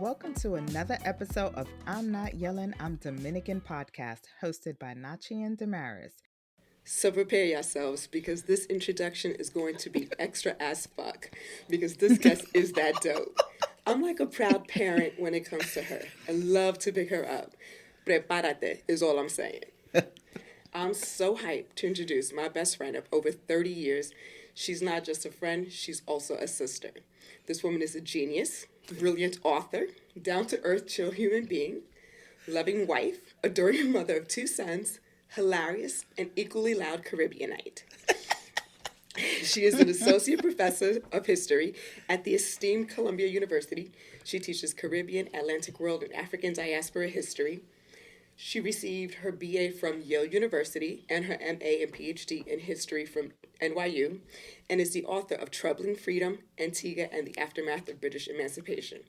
Welcome to another episode of I'm Not Yelling, I'm Dominican podcast, hosted by Nachi and Damaris. So prepare yourselves because this introduction is going to be extra as fuck because this guest is that dope. I'm like a proud parent when it comes to her. I love to pick her up. Prepárate is all I'm saying. I'm so hyped to introduce my best friend of over 30 years. She's not just a friend, she's also a sister. This woman is a genius, brilliant author, down-to-earth chill human being, loving wife, adoring mother of 2 sons, hilarious, and equally loud Caribbeanite. She is an associate professor of history at the esteemed Columbia University. She teaches Caribbean, Atlantic World, and African diaspora history. She received her BA from Yale University and her MA and PhD in history from NYU, and is the author of Troubling Freedom, Antigua, and the Aftermath of British Emancipation.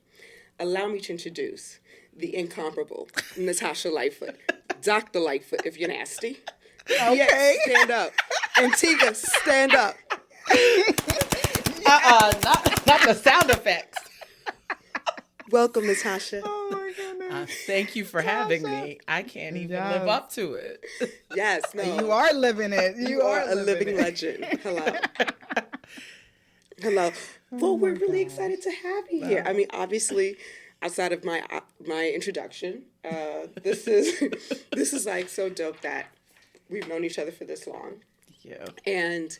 Allow me to introduce the incomparable Natasha Lightfoot. Dr. Lightfoot, if you're nasty. Okay. Yes, stand up. Antigua, stand up. Not the sound effects. Welcome, Natasha. Oh my goodness. Thank you for having me. I can't even live up to it. Yes, no. You are living it. You are a living legend. Hello. Hello. Well, we're really excited to have you here. I mean, obviously, outside of my introduction, this is like so dope that we've known each other for this long. Yeah. And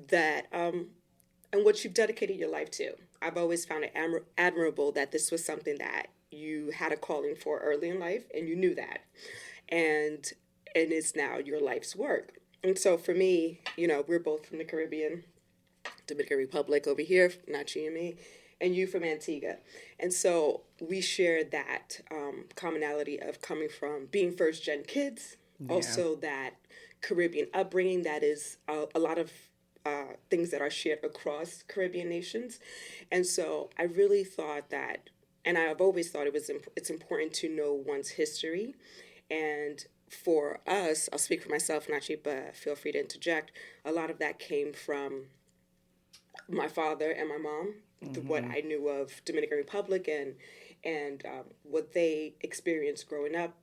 that and what you've dedicated your life to. I've always found it admirable that this was something that you had a calling for early in life, and you knew that, and it's now your life's work. And so for me, you know, we're both from the Caribbean, Dominican Republic over here, Nachi and me, and you from Antigua. And so we share that commonality of coming from being first-gen kids, also that Caribbean upbringing that is a lot of things that are shared across Caribbean nations. And so I really thought that, and I've always thought it's important to know one's history. And for us, I'll speak for myself, Nachi, but feel free to interject, a lot of that came from my father and my mom, what I knew of Dominican Republic and what they experienced growing up,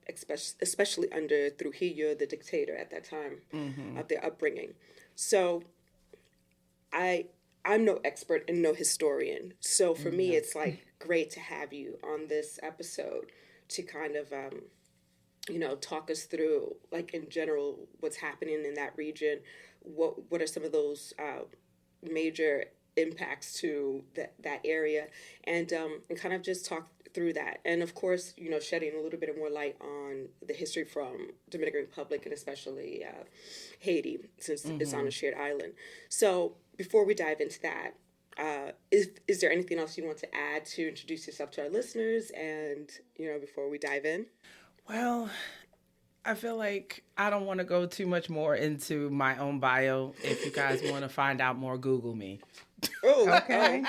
especially under Trujillo, the dictator at that time, of their upbringing. So I'm no expert and no historian. So for me, it's like great to have you on this episode to kind of, talk us through, like in general, what's happening in that region. What are some of those major impacts to that area, and kind of just talk through that. And of course, shedding a little bit more light on the history from Dominican Republic and especially Haiti, since it's on a shared island. So before we dive into that, is there anything else you want to add to introduce yourself to our listeners and, before we dive in? Well, I feel like I don't want to go too much more into my own bio. If you guys want to find out more, Google me. Oh, Okay.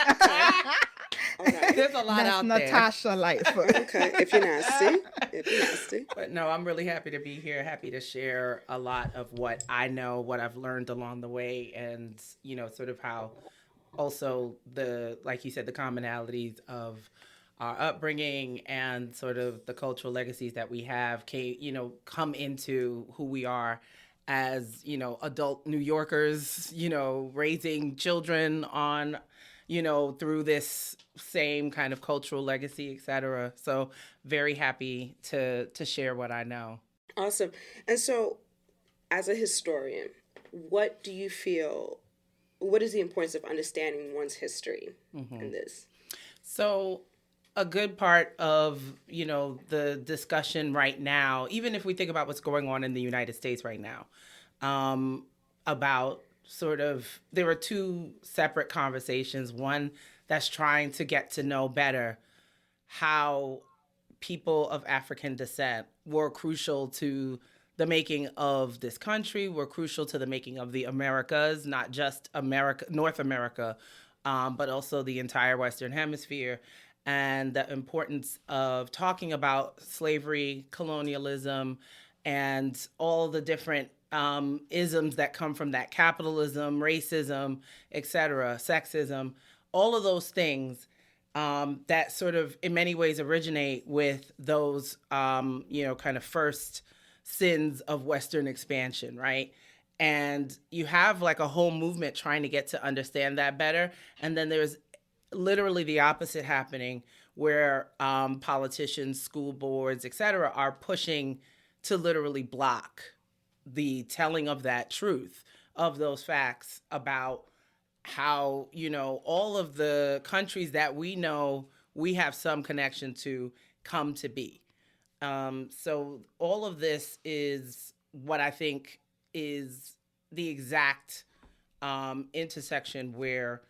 Okay. There's a lot out there. Natasha Lightfoot. Okay, if you're nasty. But no, I'm really happy to be here. Happy to share a lot of what I know, what I've learned along the way, and sort of how also like you said, the commonalities of our upbringing and sort of the cultural legacies that we have come into who we are as, adult New Yorkers, raising children on, through this same kind of cultural legacy, et cetera. So very happy to share what I know. Awesome. And so as a historian, what do you feel, what is the importance of understanding one's history in this? So a good part of, the discussion right now, even if we think about what's going on in the United States right now, about sort of, there are two separate conversations. One that's trying to get to know better how people of African descent were crucial to the making of this country, were crucial to the making of the Americas, not just North America, but also the entire Western Hemisphere, and the importance of talking about slavery, colonialism, and all the different isms that come from that: capitalism, racism, etc., sexism, all of those things that sort of in many ways originate with those, kind of first sins of Western expansion, right? And you have like a whole movement trying to get to understand that better. And then there's literally the opposite happening where politicians, school boards, et cetera, are pushing to literally block the telling of that truth, of those facts about how, all of the countries that we know we have some connection to come to be. So all of this is what I think is the exact intersection where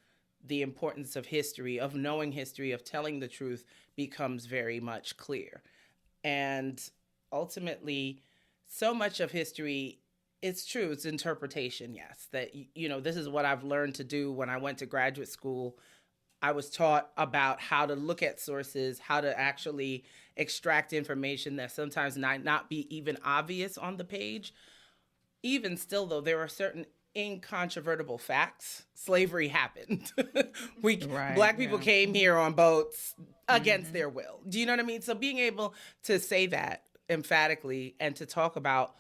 the importance of history, of knowing history, of telling the truth becomes very much clear. And ultimately, so much of history, it's true, it's interpretation, yes. That, this is what I've learned to do when I went to graduate school. I was taught about how to look at sources, how to actually extract information that sometimes might not be even obvious on the page. Even still, though, there are certain incontrovertible facts. Slavery happened. Black people came here on boats against their will. Do you know what I mean? So being able to say that emphatically and to talk about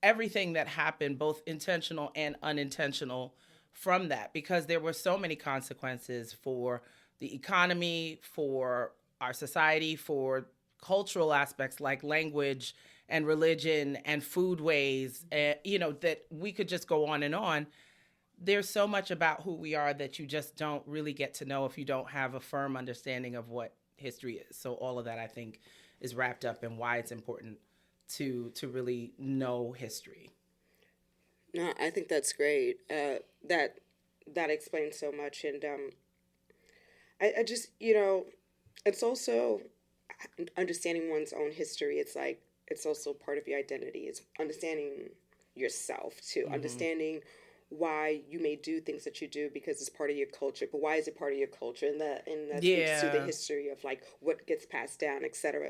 everything that happened, both intentional and unintentional, from that, because there were so many consequences for the economy, for our society, for cultural aspects like language and religion and foodways, that we could just go on and on. There's so much about who we are that you just don't really get to know if you don't have a firm understanding of what history is. So all of that, I think, is wrapped up in why it's important to really know history. No, I think that's great. That explains so much, and I just it's also understanding one's own history. It's like it's also part of your identity. It's understanding yourself too, understanding why you may do things that you do because it's part of your culture. But why is it part of your culture? And that speaks to the history of like what gets passed down, etc.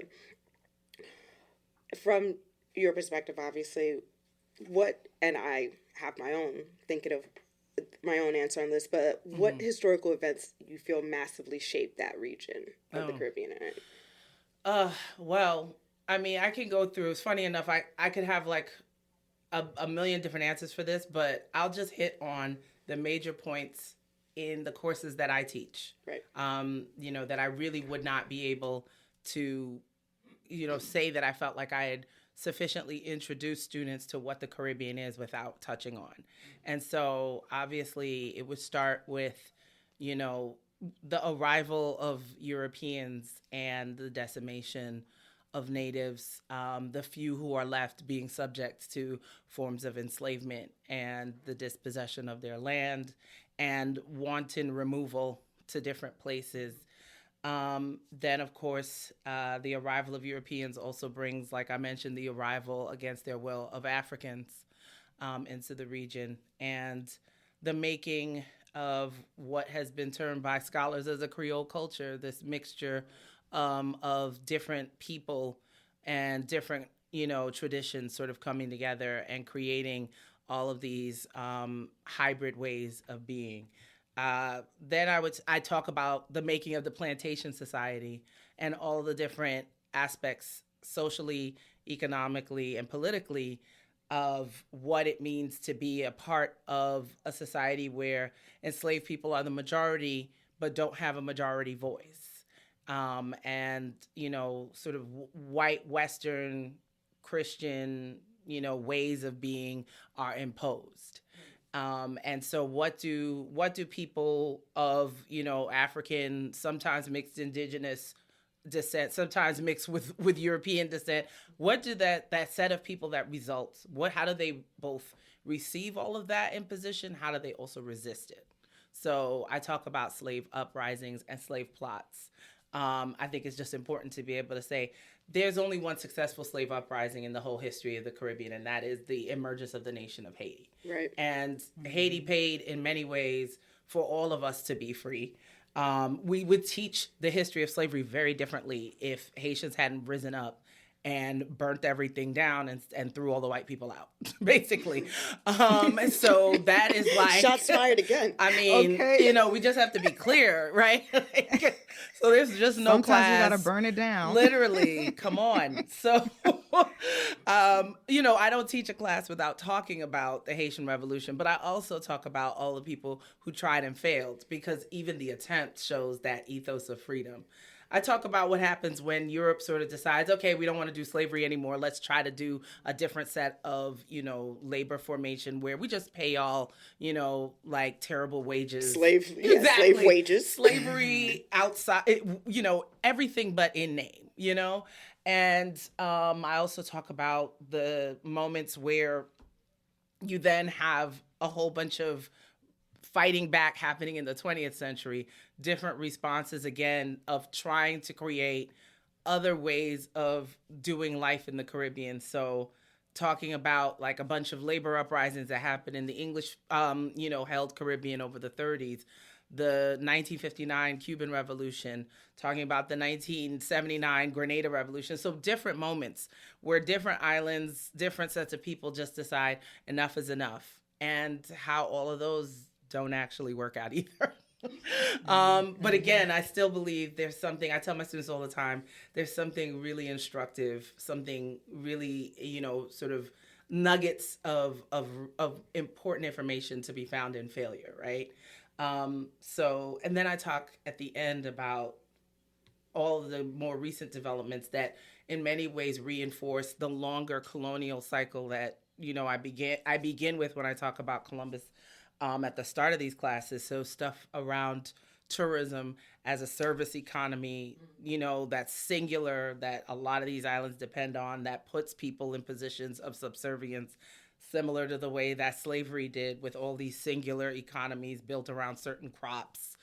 From your perspective, obviously, and I have my own thinking of my own answer on this, but what historical events you feel massively shaped that region of the Caribbean? Well, I mean, I can go through. It's funny enough, I could have like a million different answers for this, but I'll just hit on the major points in the courses that I teach. Right. That I really would not be able to, say that I felt like I had sufficiently introduced students to what the Caribbean is without touching on. And so obviously it would start with, the arrival of Europeans and the decimation of natives, the few who are left being subject to forms of enslavement and the dispossession of their land and wanton removal to different places. Then, of course, the arrival of Europeans also brings, like I mentioned, the arrival against their will of Africans into the region, and the making of what has been termed by scholars as a Creole culture, this mixture of different people and different, traditions sort of coming together and creating all of these hybrid ways of being. Then I talk about the making of the plantation society and all the different aspects socially, economically, and politically of what it means to be a part of a society where enslaved people are the majority but don't have a majority voice. And, sort of white Western Christian, ways of being are imposed. And so what do people of, African, sometimes mixed indigenous descent, sometimes mixed with European descent, what do that set of people that results, how do they both receive all of that imposition? How do they also resist it? So I talk about slave uprisings and slave plots. I think it's just important to be able to say there's only one successful slave uprising in the whole history of the Caribbean, and that is the emergence of the nation of Haiti. Right. And Haiti paid in many ways for all of us to be free. We would teach the history of slavery very differently if Haitians hadn't risen up and burnt everything down and threw all the white people out, basically. So that is like shots fired again. I mean, Okay. we just have to be clear, right? So there's just no Sometimes class. you gotta burn it down. Literally, come on. So, I don't teach a class without talking about the Haitian Revolution, but I also talk about all the people who tried and failed, because even the attempt shows that ethos of freedom. I talk about what happens when Europe sort of decides, okay, we don't want to do slavery anymore. Let's try to do a different set of, labor formation where we just pay all, like terrible wages. Slave wages. Slavery outside, everything but in name, And I also talk about the moments where you then have a whole bunch of fighting back happening in the 20th century, different responses again of trying to create other ways of doing life in the Caribbean. So talking about like a bunch of labor uprisings that happened in the English, held Caribbean over the 30s, the 1959 Cuban Revolution, talking about the 1979 Grenada Revolution. So different moments where different islands, different sets of people just decide enough is enough, and how all of those don't actually work out either. But again, I still believe there's something, I tell my students all the time, there's something really instructive, something really, sort of nuggets of important information to be found in failure, right? And then I talk at the end about all of the more recent developments that in many ways reinforce the longer colonial cycle that, I begin with when I talk about Columbus at the start of these classes. So stuff around tourism as a service economy, that's singular, that a lot of these islands depend on, that puts people in positions of subservience, similar to the way that slavery did, with all these singular economies built around certain crops,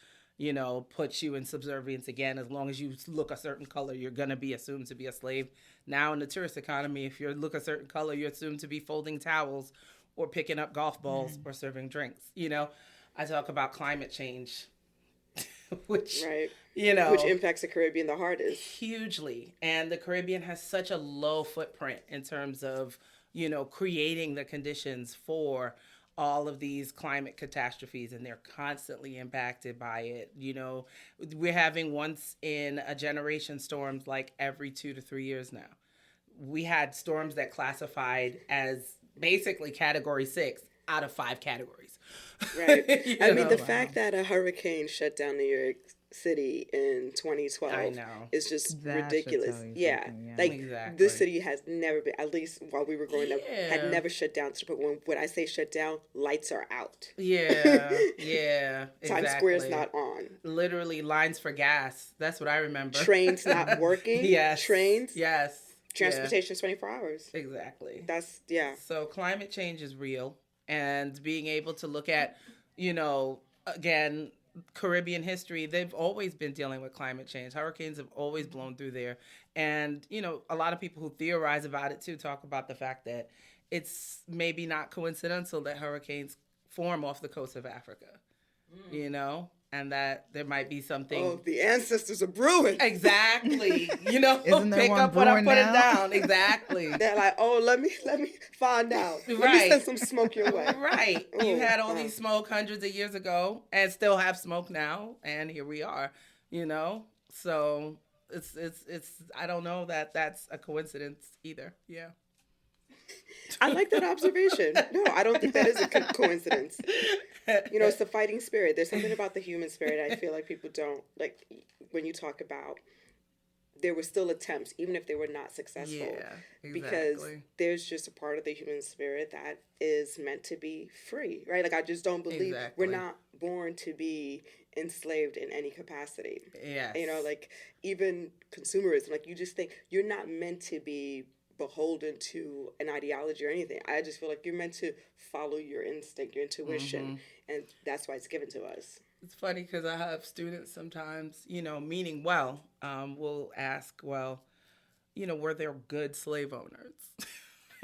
puts you in subservience again. As long as you look a certain color, you're going to be assumed to be a slave. Now in the tourist economy, if you look a certain color, you're assumed to be folding towels or picking up golf balls or serving drinks. I talk about climate change, which, right. Which impacts the Caribbean the hardest. Hugely. And the Caribbean has such a low footprint in terms of, creating the conditions for all of these climate catastrophes, and they're constantly impacted by it. We're having once in a generation storms like every 2 to 3 years now. We had storms that classified as basically category 6 out of 5 categories. Right. The fact that a hurricane shut down New York City in 2012 is just ridiculous. Yeah. This city has never been, at least while we were growing up, had never shut down. But when I say shut down, lights are out. Yeah. Times Square is not on. Literally lines for gas. That's what I remember. Trains not working. Yes. Trains. Yes. Transportation 24 hours. Exactly. So climate change is real, and being able to look at, again, Caribbean history, they've always been dealing with climate change. Hurricanes have always blown through there. And, a lot of people who theorize about it too talk about the fact that it's maybe not coincidental that hurricanes form off the coast of Africa, and that there might be something. Oh, the ancestors are brewing. Isn't Exactly. there Pick one up what I'm putting now? down. Exactly. They're like, oh, let me find out. Let me send some smoke your way. Right. You had all these smoke hundreds of years ago and still have smoke now. And here we are, So it's I don't know that that's a coincidence either. Yeah. I like that observation. No, I don't think that is a coincidence. It's the fighting spirit. There's something about the human spirit I feel like people don't, like, when you talk about, there were still attempts, even if they were not successful. Yeah, exactly. Because there's just a part of the human spirit that is meant to be free, right? Like, I just don't believe we're not born to be enslaved in any capacity. Yes. Like, even consumerism, like, you just think you're not meant to be beholden to an ideology or anything. I just feel like you're meant to follow your instinct, your intuition, and that's why it's given to us. It's funny because I have students sometimes, meaning well, will ask, well, were there good slave owners?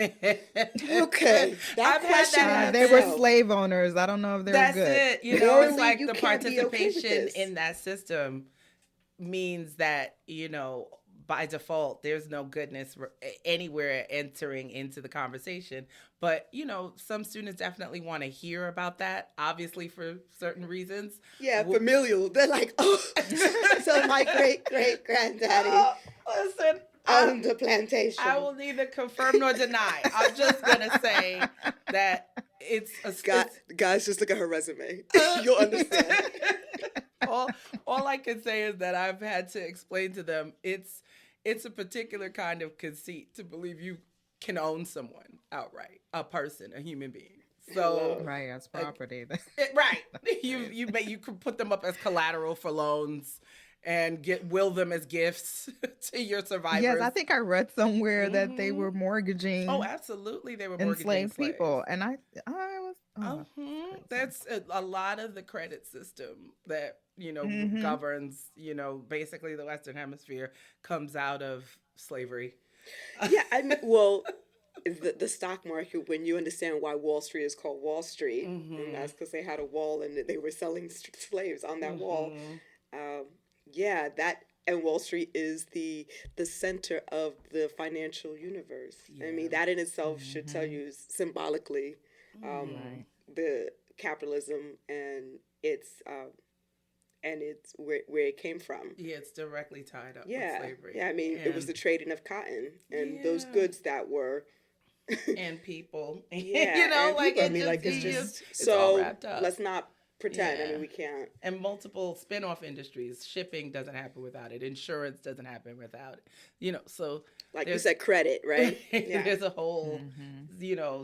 Okay. I've had that. They were slave owners. I don't know if they were good. That's it. It's like the participation in that system means that, by default, there's no goodness anywhere entering into the conversation. But, some students definitely want to hear about that, obviously for certain reasons. Yeah, familial. They're like, oh, so my great-great-granddaddy listen, owned the plantation. I will neither confirm nor deny. I'm just going to say that it's a... Guys, just look at her resume. You'll understand. All I can say is that I've had to explain to them it's a particular kind of conceit to believe you can own someone outright, a person, a human being. So right, as property. Right. You could put them up as collateral for loans and will them as gifts to your survivors. Yes, I think I read somewhere that they were mortgaging. Oh, absolutely, they were mortgaging enslaved people, and I was. That's a lot of the credit system that governs basically the Western Hemisphere comes out of slavery. Yeah, I mean, well, the stock market, when you understand why Wall Street is called Wall Street, and that's because they had a wall and they were selling slaves on that wall. Yeah, that, and Wall Street is the center of the financial universe. Yeah. I mean, that in itself should tell you symbolically the capitalism and its where it came from. Yeah, it's directly tied up with slavery. Yeah, I mean, it was the trading of cotton and those goods that were and people. It's all wrapped up. Let's not pretend. I mean, we can't. And multiple spin-off industries. Shipping doesn't happen without it. Insurance doesn't happen without it. So like you said, credit, right? There's a whole,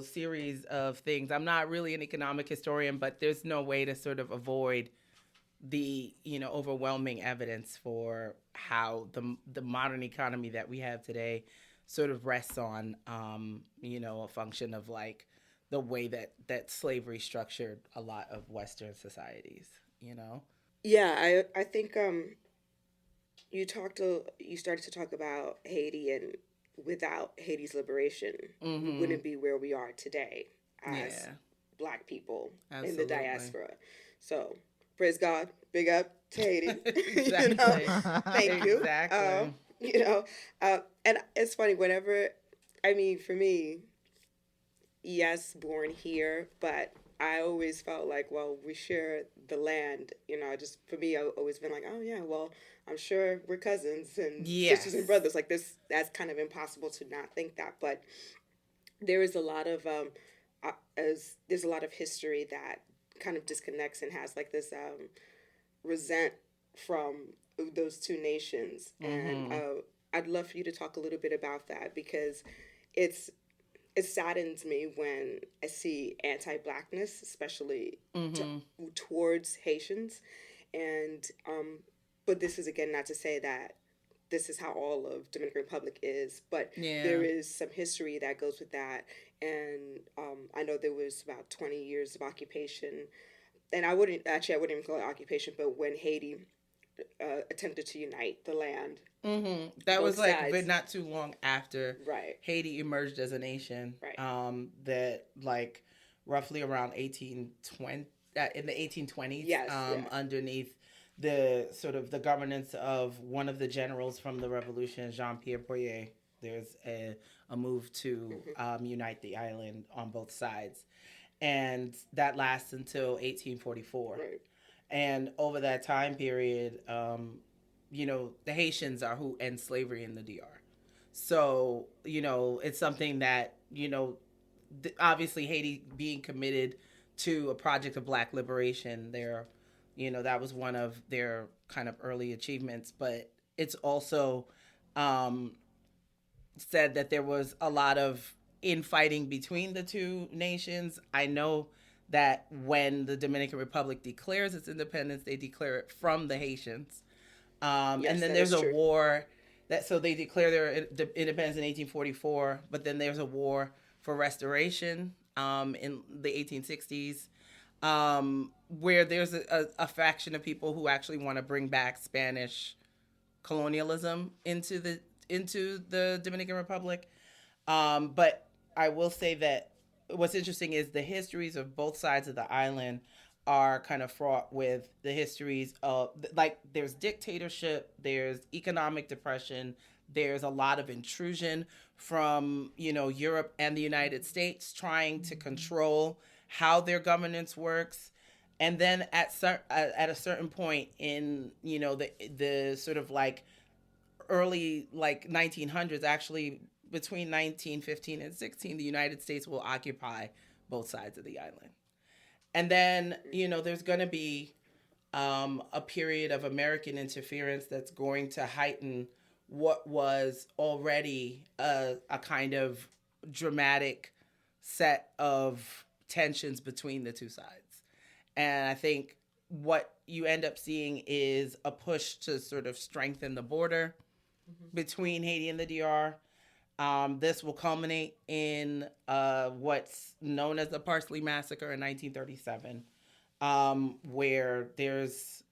series of things. I'm not really an economic historian, but there's no way to sort of avoid the, overwhelming evidence for how the modern economy that we have today sort of rests on, a function of like the way that slavery structured a lot of Western societies, Yeah, I think you started to talk about Haiti, and without Haiti's liberation, we wouldn't be where we are today as Black people in the diaspora. So praise God, big up to Haiti. Exactly. Thank you. Exactly. And it's funny, for me, yes, born here, but I always felt like, well, we share the land. For me, I've always been like, oh yeah, well, I'm sure we're cousins and sisters and brothers. Like this, that's kind of impossible to not think that. But there is a lot of there's a lot of history that kind of disconnects and has like this resent from those two nations. And I'd love for you to talk a little bit about that, because it saddens me when I see anti-Blackness, especially towards Haitians. And but this is, again, not to say that this is how all of Dominican Republic is, but there is some history that goes with that. And I know there was about 20 years of occupation. And I wouldn't even call it occupation, but when Haiti attempted to unite the land. That was like, but not too long after Haiti emerged as a nation. That like roughly around 1820, in the 1820s, underneath the sort of the governance of one of the generals from the revolution, Jean-Pierre Boyer. There's a move to unite the island on both sides. And that lasts until 1844. Right. And over that time period, the Haitians are who end slavery in the DR. So, it's something that, obviously Haiti being committed to a project of Black liberation, that was one of their kind of early achievements. But it's also said that there was a lot of infighting between the two nations. I know that when the Dominican Republic declares its independence, they declare it from the Haitians. And then there's a war so they declare their independence in 1844, but then there's a war for restoration in the 1860s, where there's a faction of people who actually want to bring back Spanish colonialism into the Dominican Republic. But I will say that what's interesting is the histories of both sides of the island are kind of fraught with the histories of, like, there's dictatorship, there's economic depression, There's a lot of intrusion from, Europe and the United States trying to control how their governance works. And then at a certain point in, the sort of like early like 1900s, actually between 1915 and 16, the United States will occupy both sides of the island. And then, there's going to be a period of American interference that's going to heighten what was already a kind of dramatic set of tensions between the two sides. And I think what you end up seeing is a push to sort of strengthen the border between Haiti and the DR. This will culminate in what's known as the Parsley Massacre in 1937, where there's,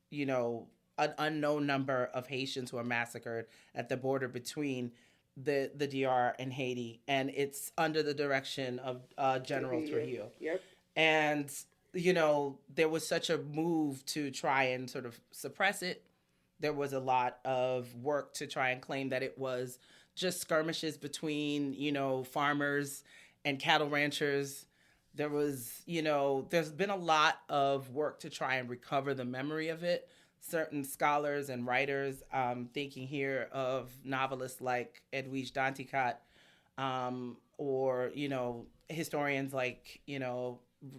an unknown number of Haitians who are massacred at the border between the DR and Haiti. And it's under the direction of General Trujillo. Yep. And, there was such a move to try and sort of suppress it. There was a lot of work to try and claim that it was just skirmishes between, farmers and cattle ranchers. There was, there's been a lot of work to try and recover the memory of it. Certain scholars and writers, thinking here of novelists like Edwige Danticat, or, historians like,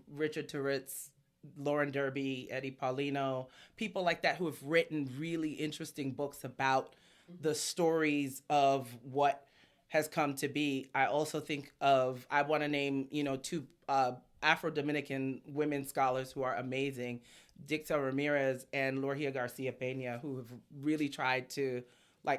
Richard Turritz, Lauren Derby, Eddie Paulino, people like that who have written really interesting books about the stories of what has come to be. I also think I want to name, two Afro-Dominican women scholars who are amazing, Dicta Ramirez and Lorgia Garcia Pena, who have really tried to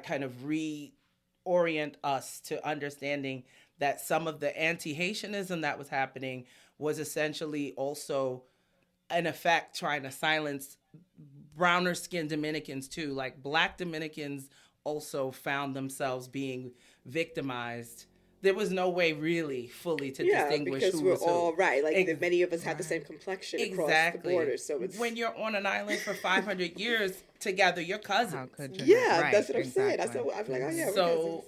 kind of reorient us to understanding that some of the anti-Haitianism that was happening was essentially also in effect trying to silence browner skinned Dominicans too. Like Black Dominicans also found themselves being victimized. There was no way really fully to distinguish because who we're was who. all right. Like many of us had the same complexion across the border. So it's when you're on an island for 500 years together, you're cousins. How could you not? Right, that's what I'm saying. exactly. I'm like, oh yeah,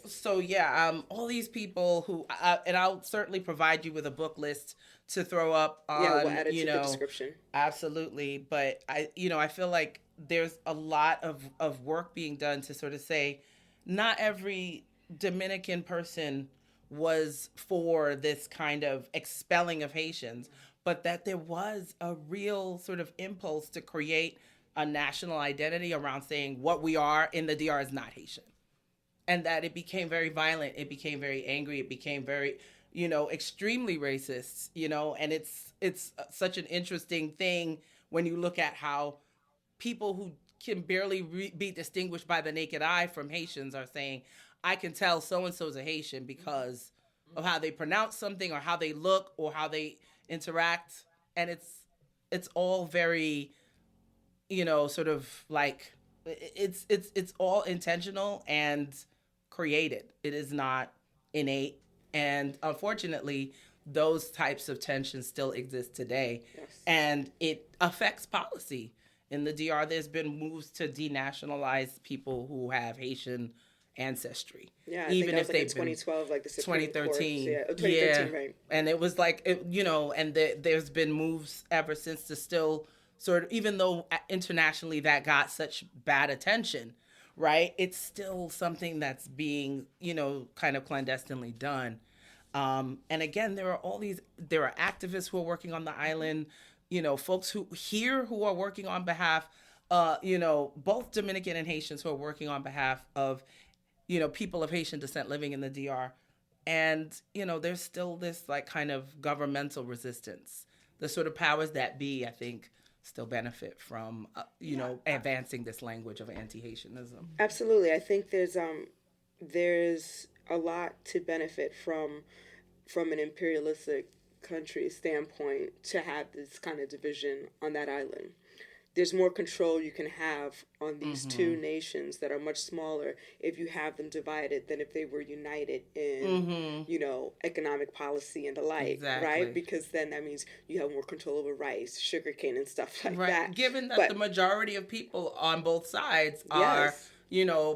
So yeah, all these people who, and I'll certainly provide you with a book list to throw up on, we'll add it to the description. Absolutely. But I feel like there's a lot of work being done to sort of say, not every Dominican person was for this kind of expelling of Haitians, but that there was a real sort of impulse to create a national identity around saying what we are in the DR is not Haitian. And that it became very violent, it became very angry, it became very, extremely racist, and it's such an interesting thing when you look at how people who can barely be distinguished by the naked eye from Haitians are saying, I can tell so-and-so's a Haitian because of how they pronounce something or how they look or how they interact. And it's all very, sort of like, it's all intentional and created. It is not innate. And unfortunately, those types of tensions still exist today. Yes. And it affects policy. In the DR, there's been moves to denationalize people who have Haitian ancestry. Yeah, even if they've 2012, like the Supreme 2013, Court. 2013, right? And it was like, and there's been moves ever since to still sort of, even though internationally that got such bad attention, right? It's still something that's being, kind of clandestinely done. And again, there are activists who are working on the island, folks who are working on behalf, both Dominican and Haitians who are working on behalf of, people of Haitian descent living in the DR. And, there's still this like kind of governmental resistance. The sort of powers that be, I think, still benefit from, advancing this language of anti-Haitianism. Absolutely. I think there's a lot to benefit from an imperialistic country standpoint to have this kind of division on that island. There's more control you can have on these two nations that are much smaller if you have them divided than if they were united in, economic policy and the like, right? Because then that means you have more control over rice, sugarcane, and stuff like that. Given that the majority of people on both sides are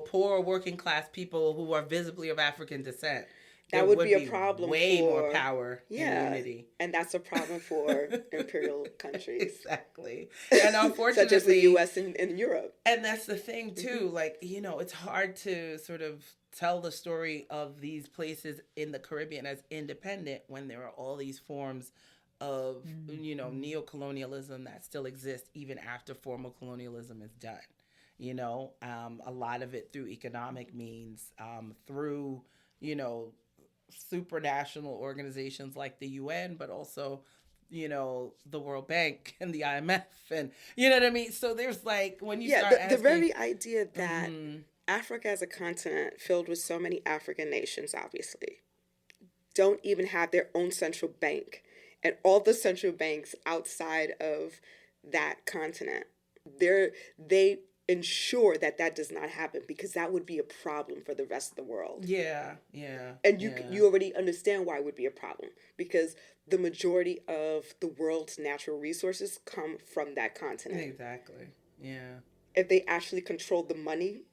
poor working class people who are visibly of African descent, that would be a problem way for more power and unity. And that's a problem for imperial countries. Exactly. And unfortunately, such as the US and Europe. And that's the thing too, like, it's hard to sort of tell the story of these places in the Caribbean as independent when there are all these forms of, neocolonialism that still exist even after formal colonialism is done. A lot of it through economic means, through, supranational organizations like the UN, but also, the World Bank and the IMF, and you know what I mean? So there's like, when you start asking... the very idea that Africa as a continent filled with so many African nations, obviously, don't even have their own central bank. And all the central banks outside of that continent, they ensure that does not happen, because that would be a problem for the rest of the world. Yeah. And you already understand why it would be a problem, because the majority of the world's natural resources come from that continent. Exactly. Yeah. If they actually control the money,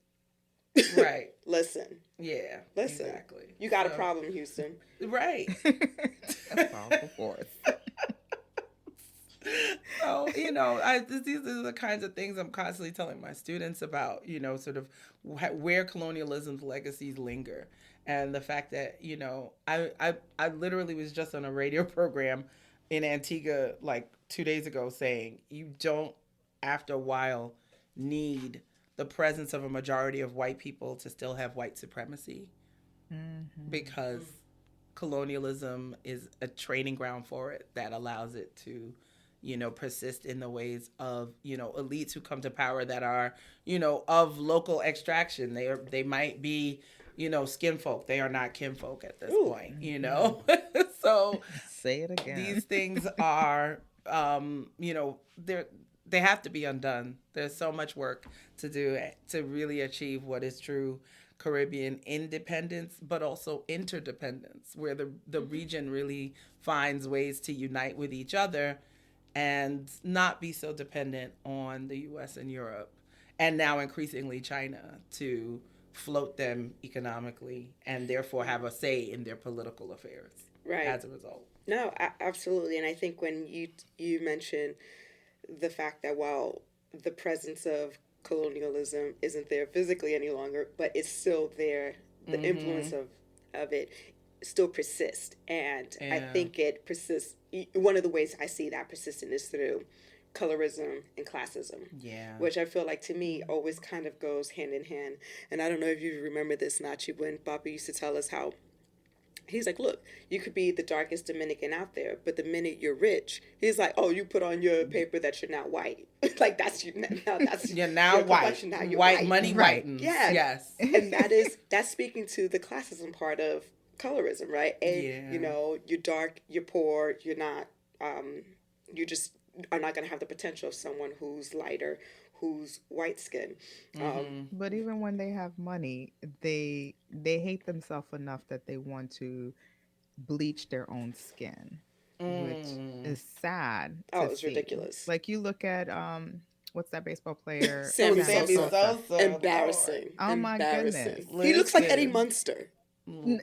right. Listen. Yeah. Listen. Exactly. You got a problem, Houston. Right. A powerful force. So, these are the kinds of things I'm constantly telling my students about, sort of where colonialism's legacies linger. And the fact that, I literally was just on a radio program in Antigua like 2 days ago saying you don't, after a while, need the presence of a majority of white people to still have white supremacy. Mm-hmm. Because colonialism is a training ground for it that allows it to, persist in the ways of, elites who come to power that are, of local extraction. They might be, skin folk. They are not kinfolk at this point, So say it again. These things are, they have to be undone. There's so much work to do to really achieve what is true Caribbean independence, but also interdependence, where the region really finds ways to unite with each other and not be so dependent on the US and Europe, and now increasingly China, to float them economically and therefore have a say in their political affairs as a result. No, absolutely. And I think when you mention the fact that while the presence of colonialism isn't there physically any longer, but it's still there, the influence of it still persists. And I think it persists. One of the ways I see that persistent is through colorism and classism, which I feel like, to me, always kind of goes hand in hand. And I don't know if you remember this, Nachi, when Papa used to tell us how he's like, look, you could be the darkest Dominican out there, but the minute you're rich, he's like, oh, you put on your paper that you're now white. Like, that's you now. That's you're now white. Now you're white money, right? Yes. And that's speaking to the classism part of colorism, right? And you're dark, you're poor, you're not. You just are not going to have the potential of someone who's lighter, who's white skin. But even when they have money, they hate themselves enough that they want to bleach their own skin, which is sad. Oh, it's ridiculous. Like, you look at what's that baseball player? Sammy Sosa. Embarrassing. Oh my goodness. He looks like Eddie Munster.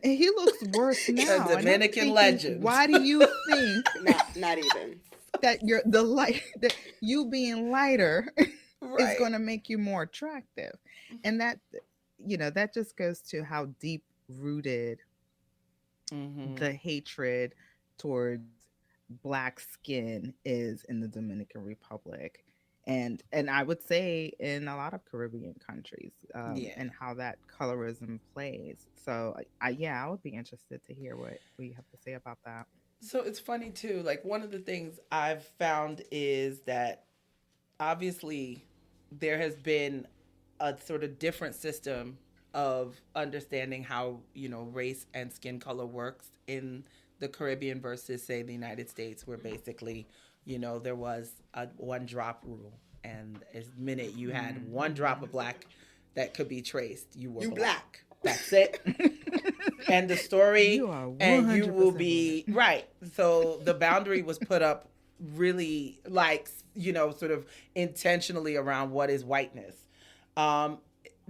He looks worse now. A Dominican legend. Why do you think not even that that you being lighter is going to make you more attractive? And that just goes to how deep rooted the hatred towards Black skin is in the Dominican Republic. And I would say in a lot of Caribbean countries, and how that colorism plays. So I would be interested to hear what you have to say about that. So it's funny too. Like, one of the things I've found is that obviously there has been a sort of different system of understanding how, race and skin color works in the Caribbean versus, say, the United States, where basically, there was a one drop rule. And as minute you had one drop of black that could be traced, you were black. That's it. And the story, and you will be right. So the boundary was put up really, like, sort of intentionally around what is whiteness.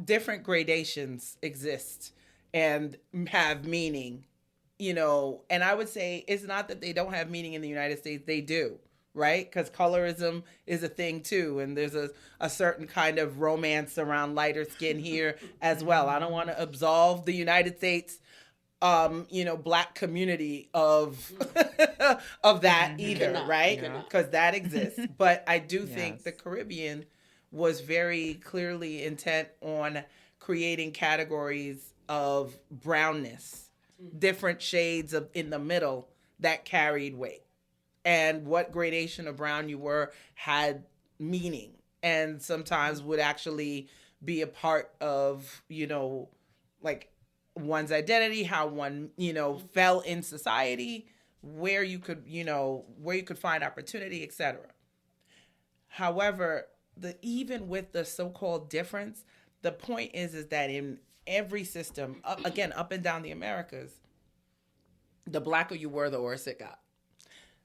different gradations exist and have meaning, and I would say it's not that they don't have meaning in the United States, they do, right? Because colorism is a thing too, and there's a certain kind of romance around lighter skin here as well. I don't want to absolve the United States black community of of that either, right? Because that exists. But I do think the Caribbean was very clearly intent on creating categories of brownness, different shades of in the middle that carried weight. And what gradation of brown you were had meaning, and sometimes would actually be a part of, like one's identity, how one, fell in society, where you could, find opportunity, etc. However, even with the so-called difference, the point is that in every system, again, up and down the Americas, the blacker you were, the worse it got.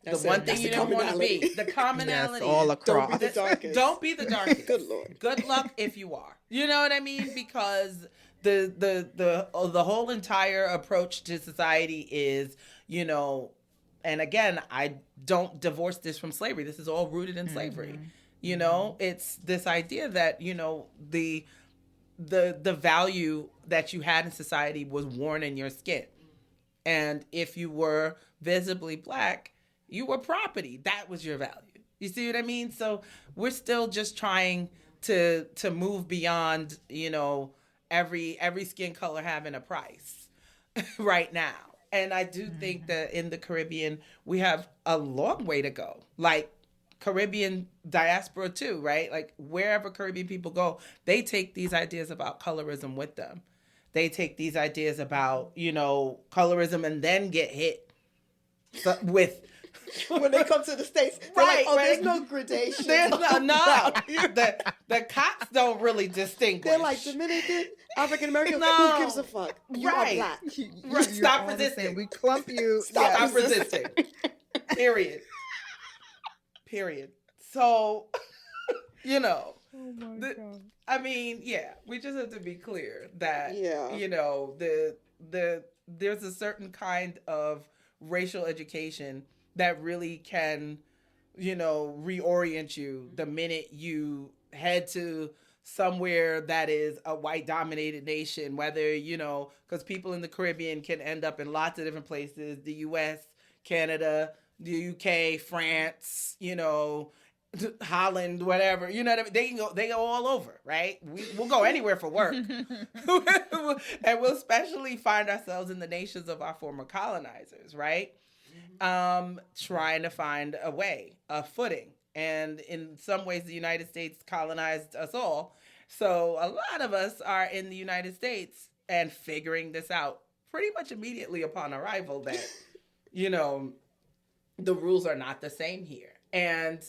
That's the one thing you don't want to be. The commonality. Yes, all across. Don't be the darkest. Don't be the darkest. Good Lord. Good luck if you are. You know what I mean? Because the whole entire approach to society is, and again, I don't divorce this from slavery. This is all rooted in slavery. It's this idea that, the value that you had in society was worn in your skin. And if you were visibly black, you were property. That was your value. You see what I mean? So we're still just trying to move beyond, every skin color having a price right now. And I do think that in the Caribbean, we have a long way to go. Like Caribbean diaspora too, right? Like wherever Caribbean people go, they take these ideas about colorism with them. They take these ideas about, colorism and then get hit with... When they come to the States, they're like, there's no gradation. There's no. The cops don't really distinguish. They're like, Dominican, African American, who gives a fuck? You are black. Stop resisting. We clump you. Stop resisting. Period. So, Oh my God. I mean, we just have to be clear that, there's a certain kind of racial education that really can, reorient you the minute you head to somewhere that is a white dominated nation, whether, because people in the Caribbean can end up in lots of different places, the US, Canada, the UK, France, Holland, whatever, what I mean? They go all over, right? We'll go anywhere for work. And we'll especially find ourselves in the nations of our former colonizers, right? Trying to find a footing. And in some ways, the United States colonized us all. So a lot of us are in the United States and figuring this out pretty much immediately upon arrival that, the rules are not the same here. And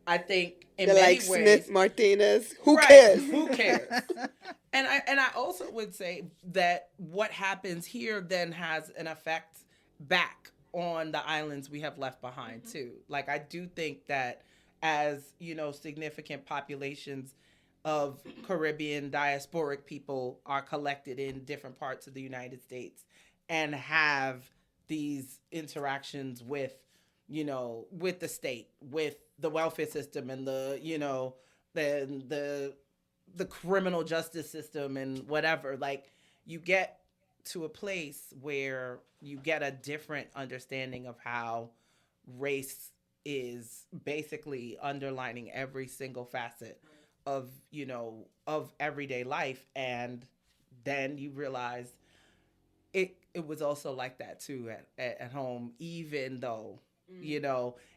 I think in They're many like ways, Smith, Martinez, who cares? Who cares? And I also would say that what happens here then has an effect back on the islands we have left behind too. Like I do think that as, significant populations of Caribbean diasporic people are collected in different parts of the United States and have these interactions with, with the state, with the welfare system and the criminal justice system and whatever, like you get to a place where you get a different understanding of how race is basically underlining every single facet of, of everyday life. And then you realize it was also like that too at home, even though,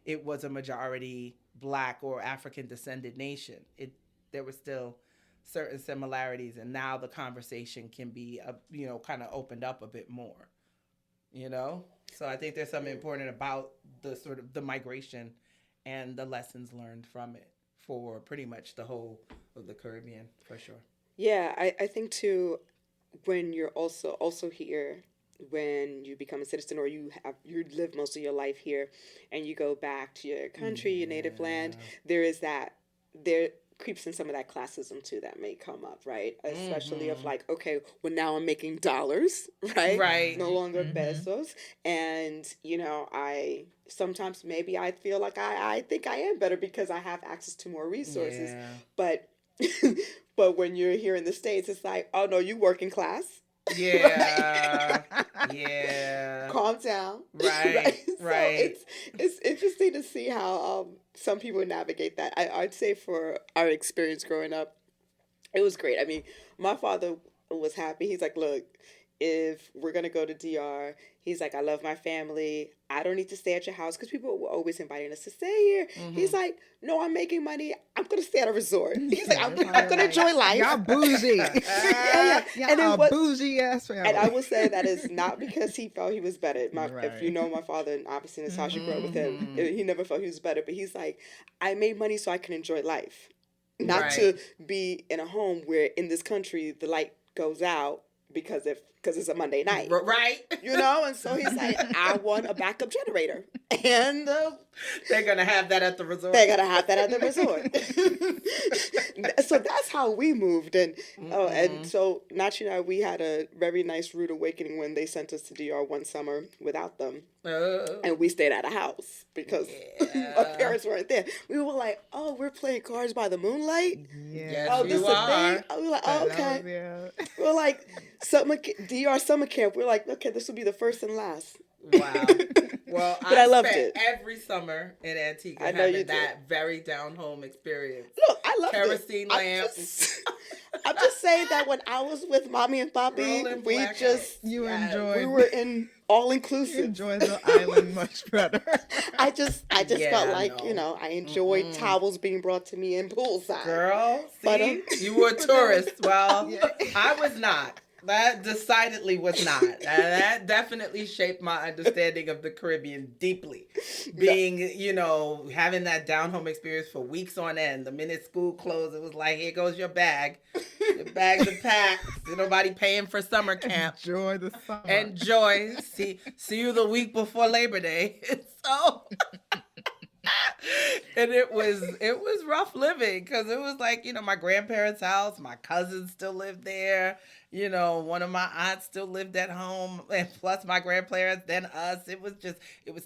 it was a majority Black or African descended nation. There were still certain similarities, and now the conversation can be, kind of opened up a bit more, So I think there's something important about the sort of the migration and the lessons learned from it for pretty much the whole of the Caribbean, for sure. Yeah, I think too, when you're also here, when you become a citizen or you live most of your life here and you go back to your country, your native land, creeps in some of that classism too that may come up, right? Especially of like, okay, well now I'm making dollars, right? Right. No longer pesos. And, I sometimes maybe I feel like I think I am better because I have access to more resources. Yeah. But but when you're here in the States, it's like, oh no, you working class. Yeah. Yeah. Calm down. Right. Right. So it's interesting to see how some people navigate that. I'd say for our experience growing up, it was great. I mean, my father was happy. He's like, look, if we're going to go to DR, he's like, I love my family. I don't need to stay at your house because people were always inviting us to stay here. He's like, no, I'm making money. I'm going to stay at a resort. He's like, I'm going to enjoy life. Y'all bougie. Yeah. Y'all bougie ass family. And I will say that is not because he felt he was better. If you know my father, and obviously Natasha grew up with him, he never felt he was better. But he's like, I made money so I can enjoy life. Not to be in a home where in this country the light goes out because it's a Monday night. Right. And so he's like, I want a backup generator. And they're going to have that at the resort. They're going to have that at the resort. So that's how we moved. And and so Nachi and I, we had a very nice rude awakening when they sent us to DR one summer without them. And we stayed at a house because our parents weren't there. We were like, oh, we're playing Cards by the Moonlight? Yes, oh, this you is a are. thing? We were like, oh, okay. We're like, DR summer camp. We're like, okay, this will be the first and last. Wow. Well, but I loved spent it. every summer in Antigua having that very down home experience. Look, I loved Kerosene lamps. I'm just saying that when I was with Mommy and Papi, we were in all inclusive. You enjoy the island much better. I just felt like, I enjoyed towels being brought to me in poolside. Girl, see, you were a tourist. Well, I was not. That decidedly was not. That definitely shaped my understanding of the Caribbean deeply. Being, having that down home experience for weeks on end. The minute school closed, it was like, here goes your bag. Your bags are packed. Nobody paying for summer camp. Enjoy the summer. Enjoy. See you the week before Labor Day. So... and it was rough living because it was like, my grandparents' house, my cousins still lived there, one of my aunts still lived at home, and plus my grandparents, then us. It was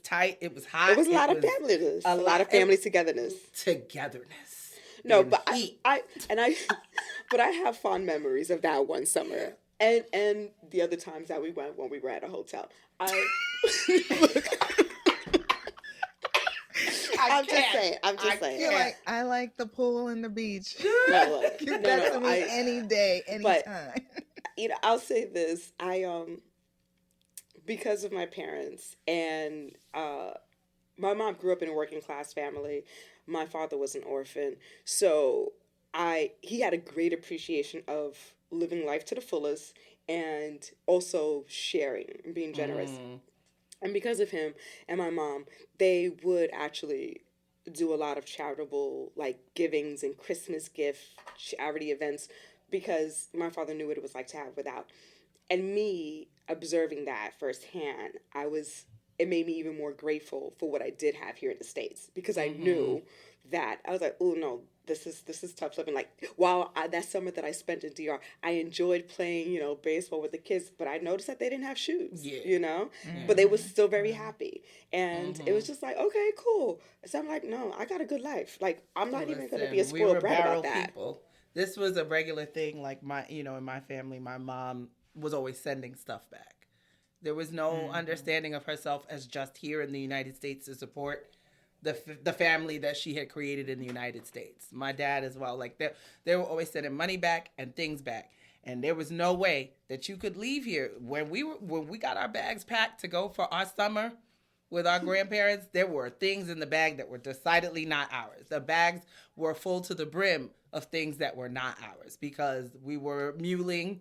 tight, it was hot. It was a lot of family, a lot of family togetherness. No, but I have fond memories of that one summer and the other times that we went when we were at a hotel. I'm just saying. I like the pool and the beach. No, any day, anytime. But, I'll say this. Because of my parents and my mom grew up in a working class family. My father was an orphan. So he had a great appreciation of living life to the fullest and also sharing and being generous. And because of him and my mom, they would actually do a lot of charitable, givings and Christmas gift charity events because my father knew what it was like to have without. And me observing that firsthand, it made me even more grateful for what I did have here in the States because I knew that I was like, oh no, this is tough living. While that summer that I spent in DR, I enjoyed playing, baseball with the kids, but I noticed that they didn't have shoes, but they were still very happy. And it was just like, okay, cool. So I'm like, no, I got a good life. I'm not even going to be a spoiled brat about that. People. This was a regular thing. In my family, my mom was always sending stuff back. There was no understanding of herself as just here in the United States to support the family that she had created in the United States. My dad as well. They were always sending money back and things back. And there was no way that you could leave here. When we got our bags packed to go for our summer with our grandparents, there were things in the bag that were decidedly not ours. The bags were full to the brim of things that were not ours because we were bringing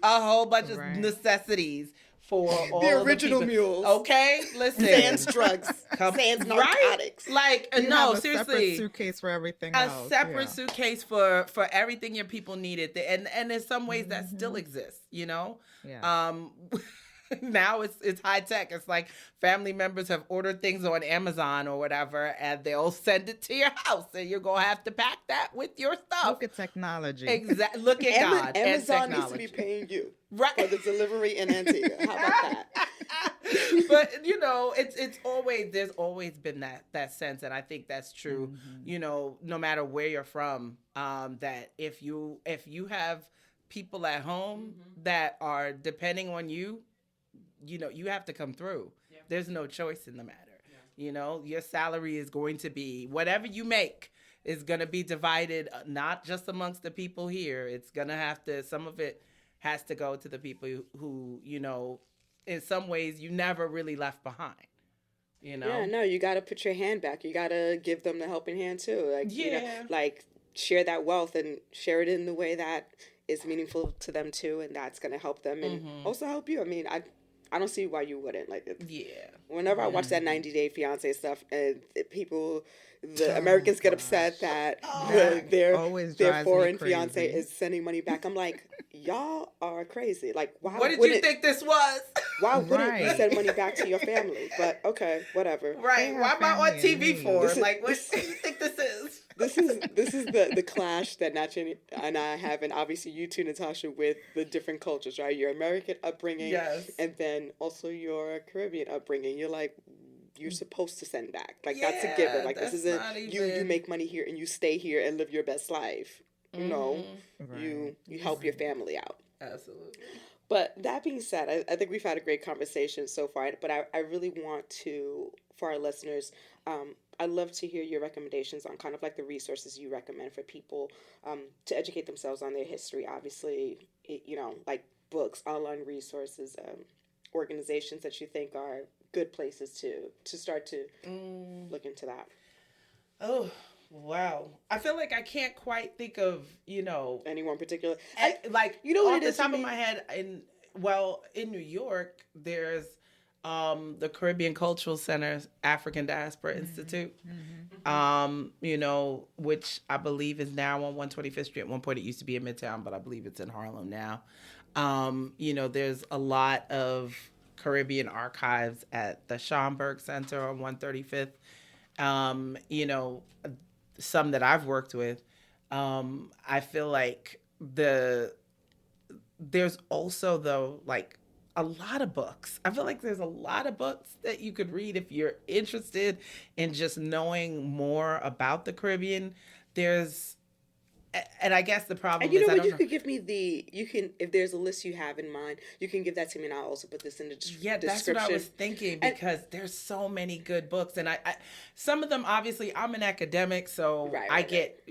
a whole bunch of necessities for all the original mules. Okay, listen. Sans drugs. Sans narcotics. Seriously. A separate suitcase for everything else. A separate suitcase for everything your people needed. And in some ways that still exists, Yeah. Now it's high tech. It's like family members have ordered things on Amazon or whatever, and they'll send it to your house, and you're gonna have to pack that with your stuff. Look at technology. Exactly. Look at God. Amazon and needs to be paying you right for the delivery in Antigua. How about that? But it's always, there's always been that sense, and I think that's true. No matter where you're from, that if you have people at home that are depending on you, you have to come through. Yeah. There's no choice in the matter. Yeah. Your salary is going to be whatever you make is going to be divided, not just amongst the people here. It's going to have to, some of it has to go to the people who in some ways you never really left behind. Yeah, no, you got to put your hand back. You got to give them the helping hand too. Like, share that wealth and share it in the way that is meaningful to them too, and that's going to help them and also help you. I mean, I don't see why you wouldn't. Whenever I watch that 90 Day Fiance stuff, and the Americans get upset that their foreign fiance is sending money back. I'm like, y'all are crazy. Like, why? What did you think this was? Why wouldn't you send money back to your family? But okay, whatever. Right? Why am I on TV for? What do you think this is? This is the clash that Natasha and I have, and obviously you too, Natasha, with the different cultures, right? Your American upbringing, yes, and then also your Caribbean upbringing. You're like, you're supposed to send back. Like, that's a given. Like, this isn't you make money here and you stay here and live your best life. Right. You help your family out. Absolutely. But that being said, I think we've had a great conversation so far. But I really want to, for our listeners, I'd love to hear your recommendations on kind of like the resources you recommend for people to educate themselves on their history. Obviously, like books, online resources, organizations that you think are good places to start to look into that. Oh, wow. I feel like I can't quite think of, anyone particular. Like, off the top of my head, in New York, there's the Caribbean Cultural Center's African Diaspora Institute, which I believe is now on 125th Street. At one point it used to be in Midtown, but I believe it's in Harlem now. There's a lot of Caribbean archives at the Schomburg Center on 135th. Some that I've worked with. I feel like there's also, though, like, a lot of books. I feel like there's a lot of books that you could read if you're interested in just knowing more about the Caribbean. And I guess the problem is, you could give me if there's a list you have in mind, you can give that to me, and I'll also put this in the description. Yeah, that's what I was thinking, because there's so many good books, and I some of them, obviously, I'm an academic, so I get,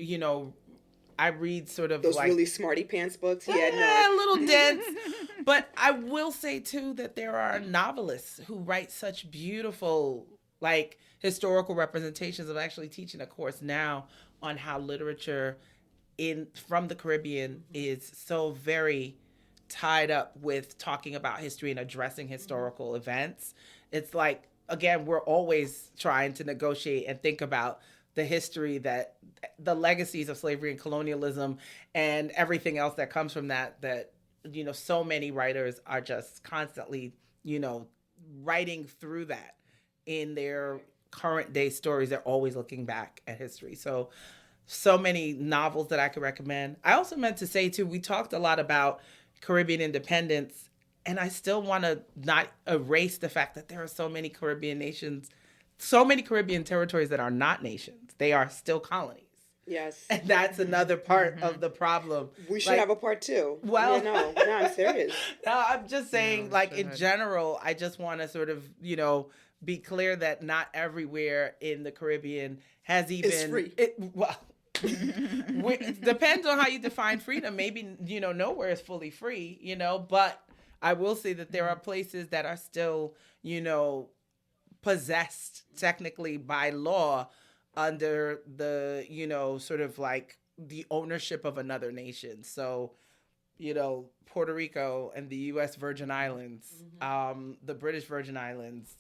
I read sort of those like really smarty pants books. A little dense. But I will say too that there are novelists who write such beautiful, like, historical representations. I'm actually teaching a course now on how literature from the Caribbean is so very tied up with talking about history and addressing historical events. It's like, again, we're always trying to negotiate and think about the history, that the legacies of slavery and colonialism and everything else that comes from that so many writers are just constantly, writing through that in their current day stories. They're always looking back at history. So many novels that I could recommend. I also meant to say too, we talked a lot about Caribbean independence, and I still want to not erase the fact that there are so many Caribbean nations, so many Caribbean territories that are not nations. They are still colonies. Yes. And that's another part of the problem. We should have a part two. Well, no, I'm serious. No, I'm just saying, in general, I just want to sort of, be clear that not everywhere in the Caribbean has even... It's free. Depends on how you define freedom. Maybe, nowhere is fully free, but I will say that there are places that are still, possessed technically by law under the, sort of like the ownership of another nation. So, Puerto Rico and the U.S. Virgin Islands, the British Virgin Islands,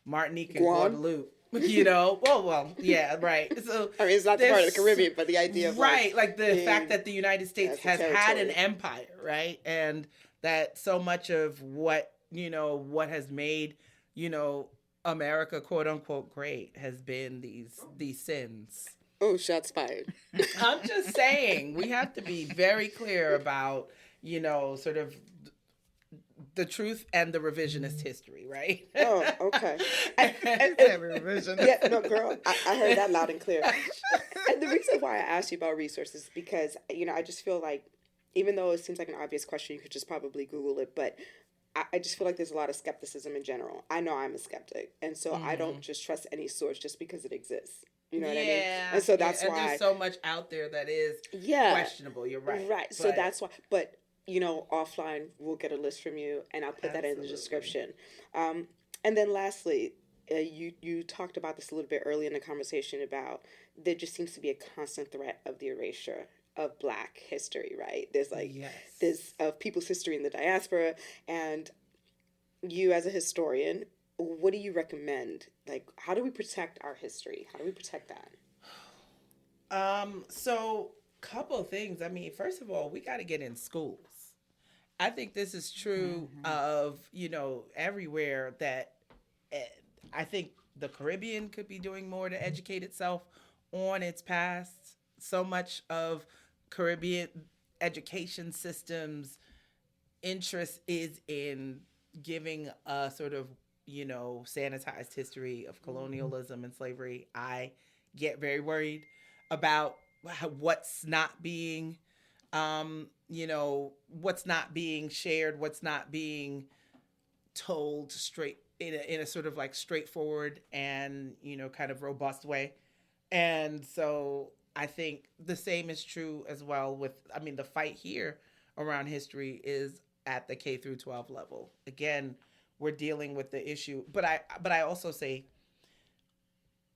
Martinique and Guadeloupe. Yeah, right. So I mean, it's not the part of the Caribbean, but the idea of like the fact that the United States has had an empire, right, and that so much of what what has made, America, quote unquote, great has been these sins. Oh, shots fired. I'm just saying we have to be very clear about, sort of the truth and the revisionist history, right? Oh, okay. Revision. Yeah, no, girl, I heard that loud and clear. And the reason why I asked you about resources is because, I just feel like, even though it seems like an obvious question, you could just probably Google it, but I just feel like there's a lot of skepticism in general. I know I'm a skeptic, and so I don't just trust any source just because it exists. You know what I mean? And so that's why. And there's so much out there that is questionable. You're right. Right. So that's why. But, offline, we'll get a list from you, and I'll put that in the description. And then lastly, you talked about this a little bit early in the conversation about there just seems to be a constant threat of the erasure of Black history, right? There's this of people's history in the diaspora, and you as a historian, what do you recommend? Like, how do we protect our history? How do we protect that? So couple of things. I mean, first of all, we got to get in schools. I think this is true of, everywhere that I think the Caribbean could be doing more to educate itself on its past. So much of Caribbean education systems' interest is in giving a sort of, sanitized history of colonialism and slavery. I get very worried about what's not being, what's not being shared, what's not being told straight in a sort of like straightforward and, kind of robust way. And so I think the same is true as well with, the fight here around history is at the K through 12 level. Again, we're dealing with the issue, but I also say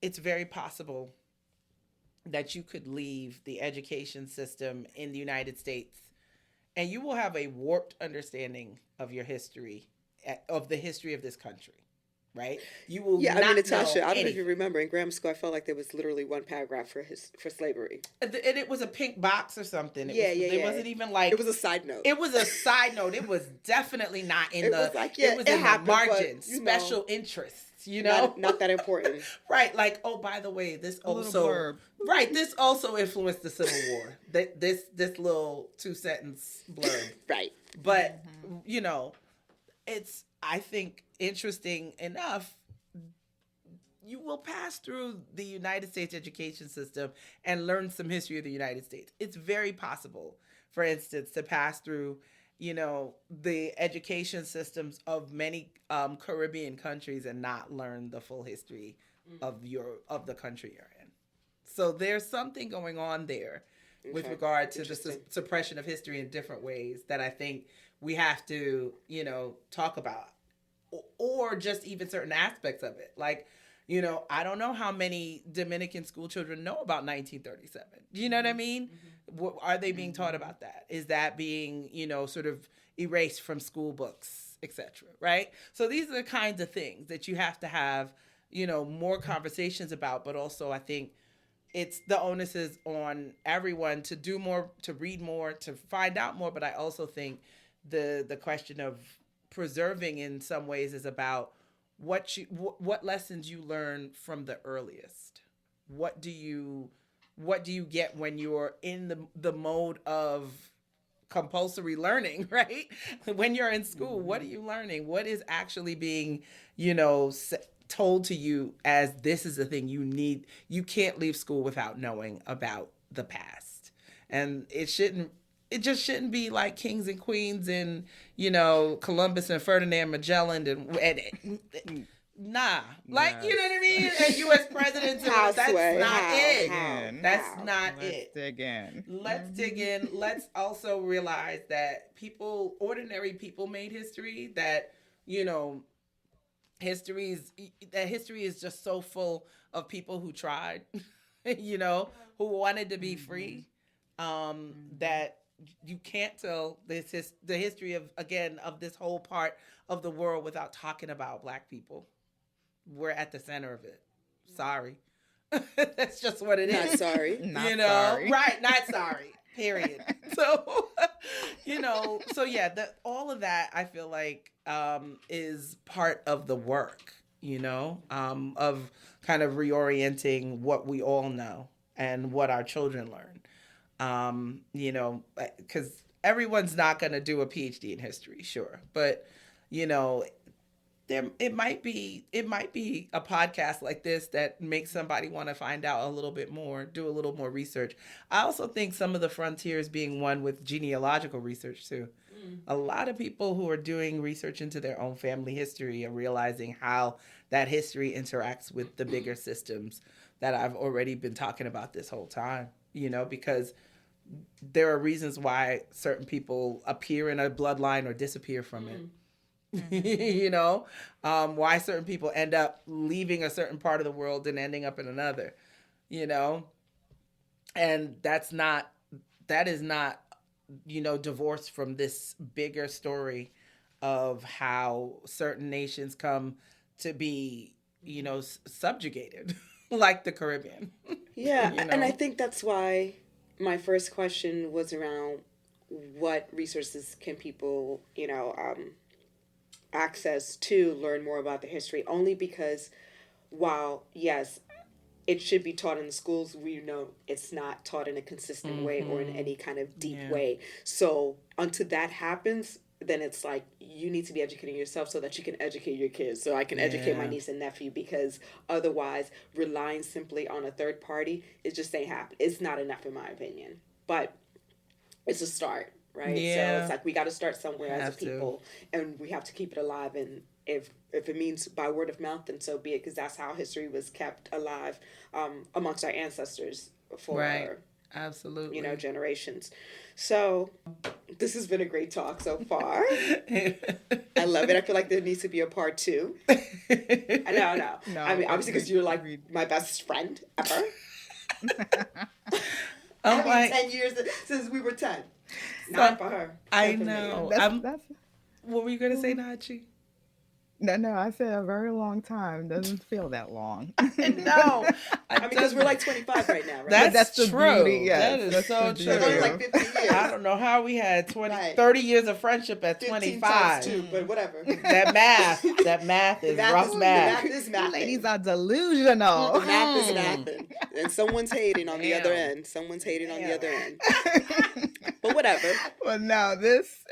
it's very possible that you could leave the education system in the United States and you will have a warped understanding of your history, of the history of this country. Right? You will not Natasha, know I don't know if you remember, in grammar school, I felt like there was literally one paragraph for slavery. And it was a pink box or something. It wasn't even like... It was a side note. It was a side note. It was definitely not in it the... Was like, it was in happened, the margin. But, special interests, Not that important. Right. Like, oh, by the way, this also... Right. This also influenced the Civil War. This little 2-sentence blurb. Right. But, it's... I think, interesting enough, you will pass through the United States education system and learn some history of the United States. It's very possible, for instance, to pass through, the education systems of many Caribbean countries and not learn the full history of the country you're in. So there's something going on there with regard to the suppression of history in different ways that I think we have to, talk about, or just even certain aspects of it. Like, I don't know how many Dominican school children know about 1937. Do you know what I mean? Are they being taught about that? Is that being, sort of erased from school books, etc. Right? So these are the kinds of things that you have to have, more conversations about, but also I think it's the onus is on everyone to do more, to read more, to find out more. But I also think the question of preserving in some ways is about what lessons you learn from the earliest. What do you get when you're in the mode of compulsory learning, right? When you're in school, what are you learning? What is actually being, told to you as this is the thing you need? You can't leave school without knowing about the past. And it just shouldn't be like kings and queens and, Columbus and Ferdinand Magellan and nah. Like, you know what I mean? And U.S. presidents. That's not it. That's not it. Let's dig in. Let's also realize that ordinary people made history, that, history is just so full of people who tried, who wanted to be free, that you can't tell the history of this whole part of the world without talking about Black people. We're at the center of it. Sorry. That's just what it is. Not sorry. Not sorry. Right, not sorry. Period. So, So yeah, all of that I feel like is part of the work, of kind of reorienting what we all know and what our children learn. Because everyone's not going to do a PhD in history, sure, but you know, it might be a podcast like this that makes somebody want to find out a little bit more, do a little more research. I also think some of the frontiers being one with genealogical research too. A lot of people who are doing research into their own family history are realizing how that history interacts with the bigger systems that I've already been talking about this whole time, because there are reasons why certain people appear in a bloodline or disappear from it. Why certain people end up leaving a certain part of the world and ending up in another, you know, and that is not, divorced from this bigger story of how certain nations come to be, subjugated, like the Caribbean. Yeah, and I think that's why my first question was around what resources can people, access to learn more about the history, only because while, yes, it should be taught in the schools, we know it's not taught in a consistent way or in any kind of deep way. So until that happens, then it's like you need to be educating yourself so that you can educate your kids, so I can educate my niece and nephew, because otherwise relying simply on a third party is just ain't happen. It's not enough in my opinion, but it's a start, right? So it's like we got to start somewhere as a people, and we have to keep it alive. And if it means by word of mouth, then so be it, because that's how history was kept alive amongst our ancestors for absolutely generations. So this has been a great talk so far. I love it. I feel like there needs to be a part 2. No, I mean, obviously, because you're like my best friend ever. I mean, 10 years since we were 10. Not for her. I know. What were you going to say, Nachi? No, I said a very long time. Doesn't feel that long. No. I mean, because we're like 25 right now, right? That's the true. Beauty, yes. That is so true. It's only like 15 years. I don't know how we had 30 years of friendship at 25. 2, but whatever. That math is rough math. The math is mathing. Ladies are delusional. The math is mathing. And someone's hating on the other end. Someone's hating on the other end. But whatever. Well, no, this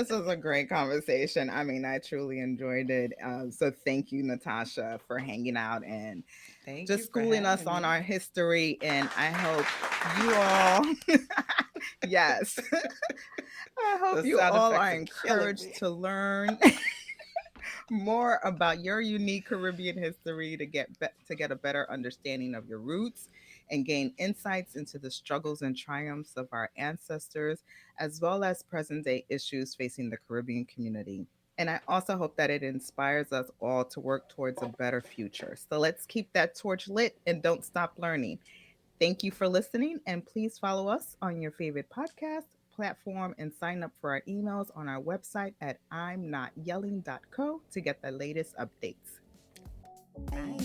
was a great conversation. I mean, I truly enjoyed it. So thank you, Natasha, for hanging out and just schooling us on our history. And I hope you all, yes, I hope you all are encouraged to learn more about your unique Caribbean history to get a better understanding of your roots and gain insights into the struggles and triumphs of our ancestors, as well as present day issues facing the Caribbean community. And I also hope that it inspires us all to work towards a better future. So let's keep that torch lit and don't stop learning. Thank you for listening, and please follow us on your favorite podcast platform and sign up for our emails on our website at imnotyelling.co to get the latest updates. Bye.